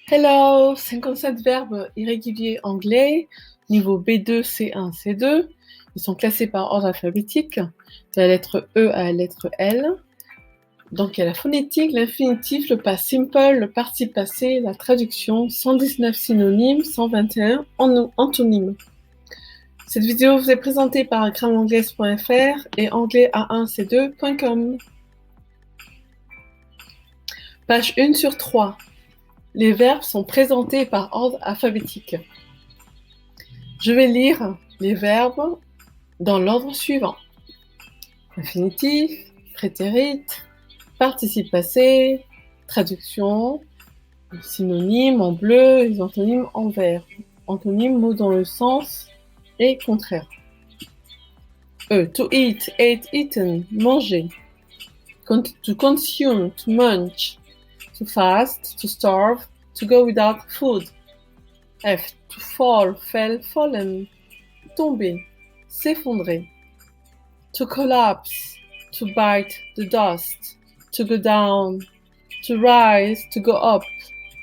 Hello, 57 verbes irréguliers anglais, niveau B2.C1.C2. Ils sont classés par ordre alphabétique, de la lettre E à la lettre L. Donc il y a la phonétique, l'infinitif, le passé simple, le participe passé, la traduction, 119 synonymes, 121 antonymes. Cette vidéo vous est présentée par ANGLAIS.fr et anglais-a1c2.com. Page 1 sur 3. Les verbes sont présentés par ordre alphabétique. Je vais lire les verbes dans l'ordre suivant. Infinitif, préterit, participe passé, traduction, synonymes en bleu, les antonymes en vert. Antonymes, mots dans le sens et contraire. To eat, ate, eaten, manger. To consume, to munch. To fast, to starve, to go without food. F. To fall, fell, fallen. Tomber, s'effondrer. To collapse, to bite the dust. To go down, to rise, to go up.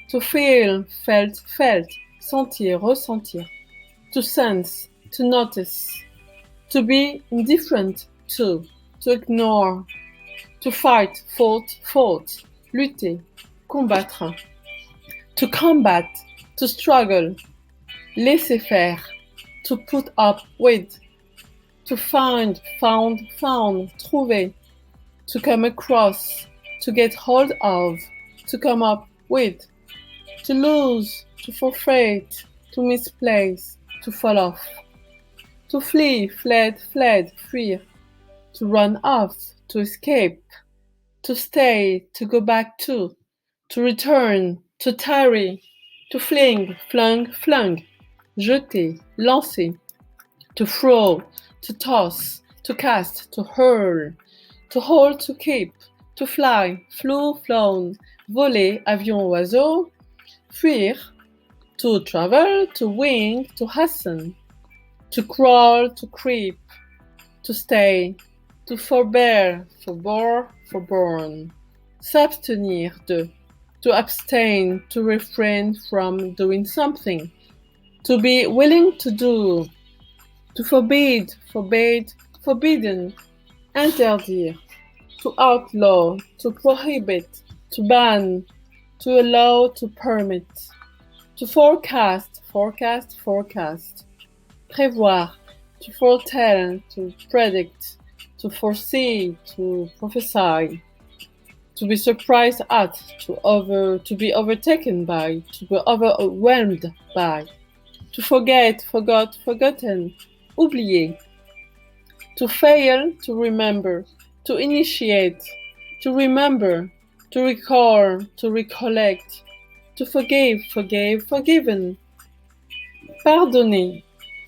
To feel, felt, felt. Sentir, ressentir. To sense, to notice. To be indifferent, to ignore. To fight, fought, fought. Lutter, combattre. To combat, to struggle. Laisser faire. To put up with. To find, found, found. Trouver. To come across. To get hold of. To come up with. To lose. To forfeit. To misplace. To fall off. To flee, fled, fled, fuir. To run off. To escape. To stay, to go back to return, to tarry, to fling, flung, flung, jeter, lancer, to throw, to toss, to cast, to hurl, to hold, to keep, to fly, flew, flown, voler, avion, oiseau, fuir, to travel, to wing, to hasten, to crawl, to creep, to stay, to forbear, forbore, forborne. S'abstenir de. To abstain, to refrain from doing something. To be willing to do. To forbid, forbade, forbidden. Interdire. To outlaw, to prohibit. To ban. To allow, to permit. To forecast, forecast, forecast. Prévoir. To foretell, to predict. To foresee, to prophesy. To be surprised at, to be overtaken by, to be overwhelmed by. To forget, forgot, forgotten, oublier. To fail, to remember. To initiate, to remember. To recall, to recollect. To forgive, forgave, forgiven. Pardonner,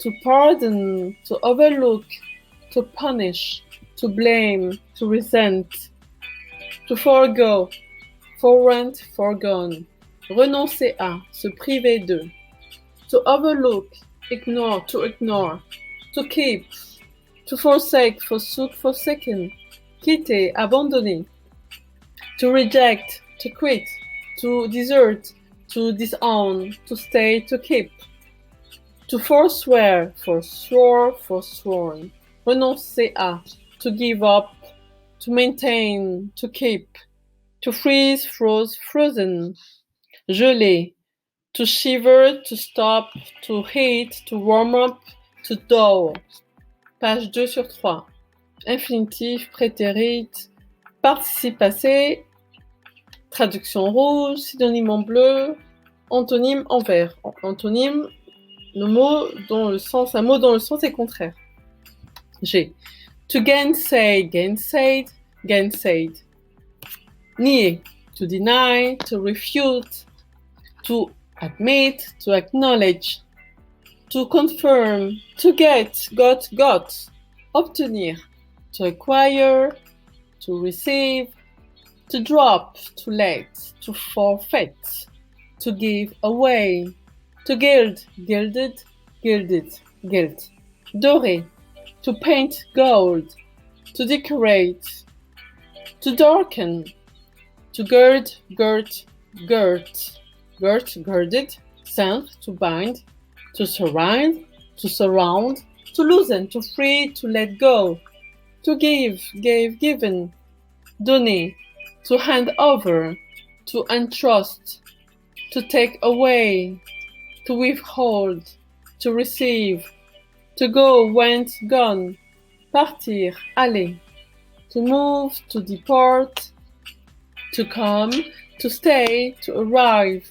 to pardon, to overlook. To punish, to blame, to resent. To forego, forwent, foregone. Renoncer à, se priver de. To overlook, ignore, to ignore. To keep, to forsake, forsook, forsaken. Quitter, abandonner. To reject, to quit. To desert, to disown. To stay, to keep. To forswear, forswore, forsworn. Renoncer à, to give up. To maintain, to keep. To freeze, froze, frozen. Geler. To shiver, to stop, to heat, to warm up, to thaw. Page 2 sur 3. Infinitif, prétérit, participe passé, traduction rouge, synonyme en bleu, antonyme en vert. Antonyme, un mot dont le sens est contraire. G. To gainsay, gainsaid, gainsaid. Nier, to deny, to refute, to admit, to acknowledge, to confirm, to get, got, obtenir, to acquire, to receive, to drop, to let, to forfeit, to give away, to gild, gilded, gilded, gilt, dorer, to paint gold, to decorate, to darken, to gird, girt, girt, girded, sent, to bind, to surround, to loosen, to free, to let go, to give, gave, given, donner, to hand over, to entrust, to take away, to withhold, to receive, to go, went, gone, partir, aller, to move, to depart, to come, to stay, to arrive,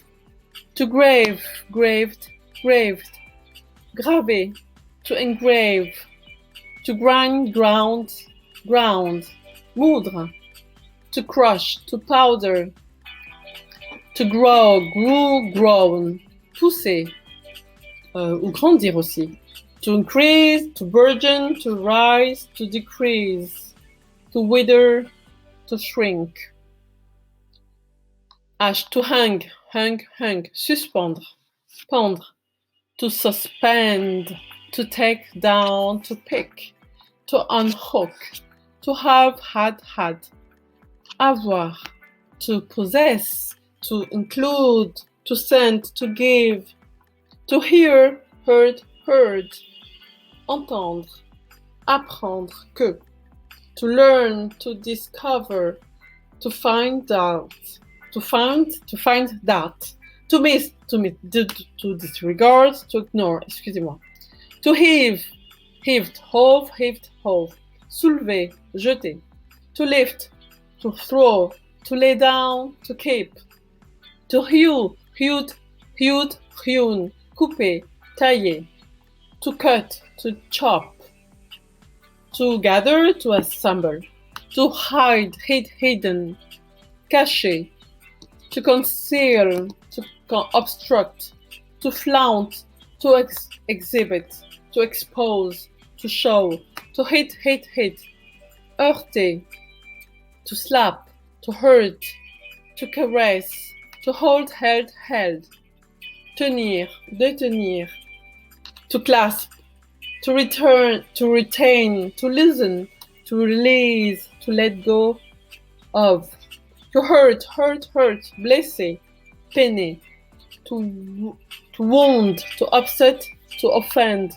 to grave, graved, graved, graver, to engrave, to grind, ground, ground, moudre, to crush, to powder, to grow, grew, grown, pousser, ou grandir aussi, to increase, to burgeon, to rise, to decrease, to wither, to shrink. H, to hang, hung, suspendre, pendre, to suspend, to take down, to pick, to unhook, to have, had, avoir, to possess, to include, to send, to give, to hear, heard, entendre, apprendre, que, to learn, to discover, to find out, to find that, to miss, to disregard, to ignore, excusez-moi, to heave, heaved, hove, soulever, jeter, to lift, to throw, to lay down, to keep, to hew, hewn, couper, tailler, to cut, to chop, to gather, to assemble, to hide, hidden, cacher, to conceal, to obstruct, to flaunt, to exhibit, to expose, to show, to hit, heurter, to slap, to hurt, to caress, to hold, held, tenir, détenir, to clasp, to return, to retain, to listen, to release, to let go of, to hurt, blesser, peiner, to wound, to upset, to offend,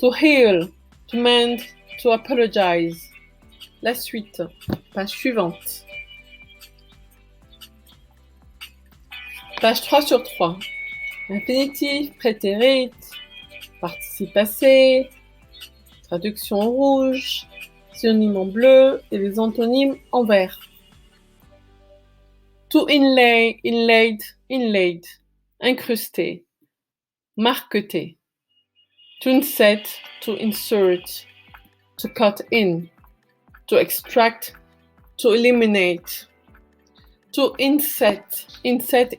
to heal, to mend, to apologize. La suite, page suivante. Page 3 sur 3. Infinitif, préterit, participe passé, traduction en rouge, synonyme en bleu et les antonymes en vert. To inlay, inlaid, incrusté, marqueté. To inset, to insert, to cut in, to extract, to eliminate. To inset, insérer,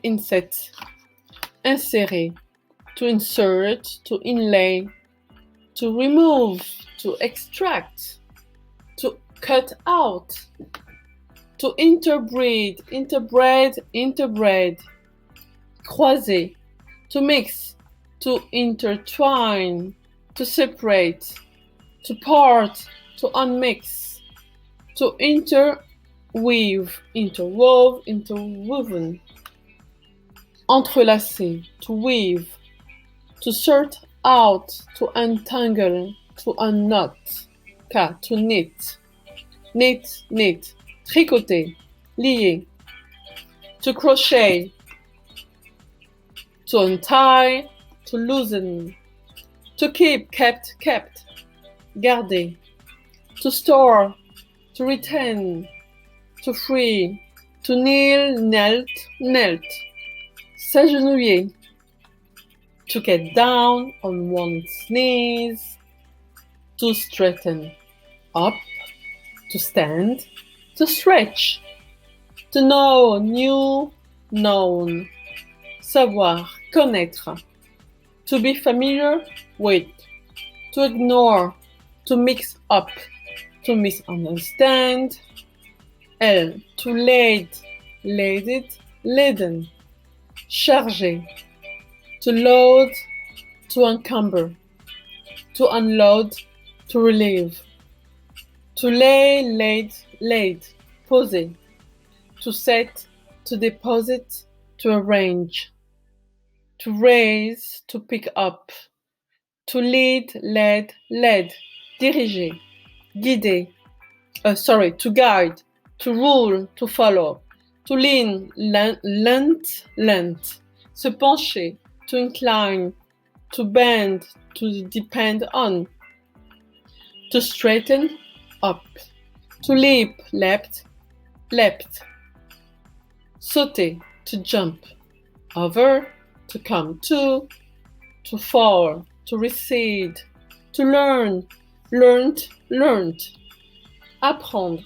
to insert, to inlay, to remove, to extract, to cut out, to interbreed, croiser, to mix, to intertwine, to separate, to part, to unmix, to interweave, interwove, interwoven, entrelacer, to weave, to sort out, to untangle, to unknot, to knit, tricoter, lier, to crochet, to untie, to loosen, to keep, kept, garder, to store, to retain, to free, to kneel, knelt, s'agenouiller, to get down on one's knees, to straighten up, to stand, to stretch, to know, new, known, savoir, connaître, to be familiar with, to ignore, to mix up, to misunderstand, to laden, charger, to load, to encumber, to unload, to relieve, to lay, laid, poser, to set, to deposit, to arrange, to raise, to pick up, to lead, led, led, diriger, guider, to guide, to rule, to follow, to lean, lent, se pencher, to incline, to bend, to depend on, to straighten, up, to leap, leapt, sauter, to jump, over, to come to fall, to recede, to learn, learned, apprendre,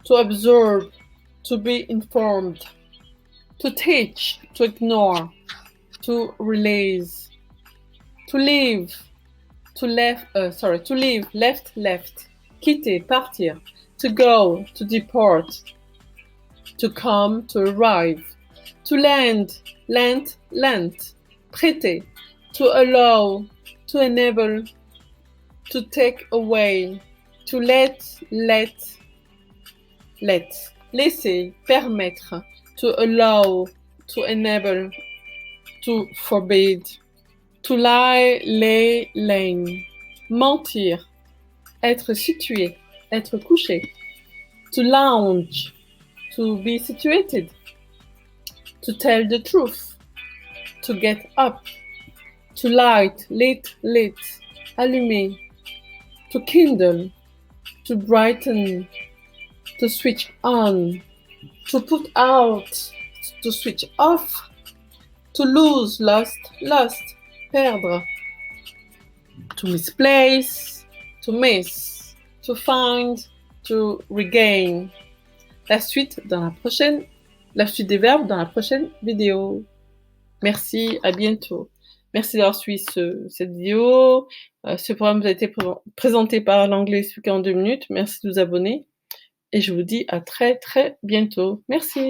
to observe, to be informed, to teach, to ignore, to release, to leave, left, quitter, partir, to go, to depart, to come, to arrive, to lend, lent, prêter, to allow, to enable, to take away, to let, laisser, permettre, to allow, to enable, to forbid, to lie, lay, lane, mentir, être situé, être couché, to lounge, to be situated, to tell the truth, to get up, to light, lit, allumer, to kindle, to brighten, to switch on, to put out, to switch off, to lose, lost, perdre, to misplace, to miss, to find, to regain. La suite des verbes dans la prochaine vidéo. Merci, à bientôt. Merci d'avoir suivi cette vidéo. Ce programme vous a été présenté par l'anglais en 2 minutes. Merci de vous abonner. Et je vous dis à très bientôt. Merci.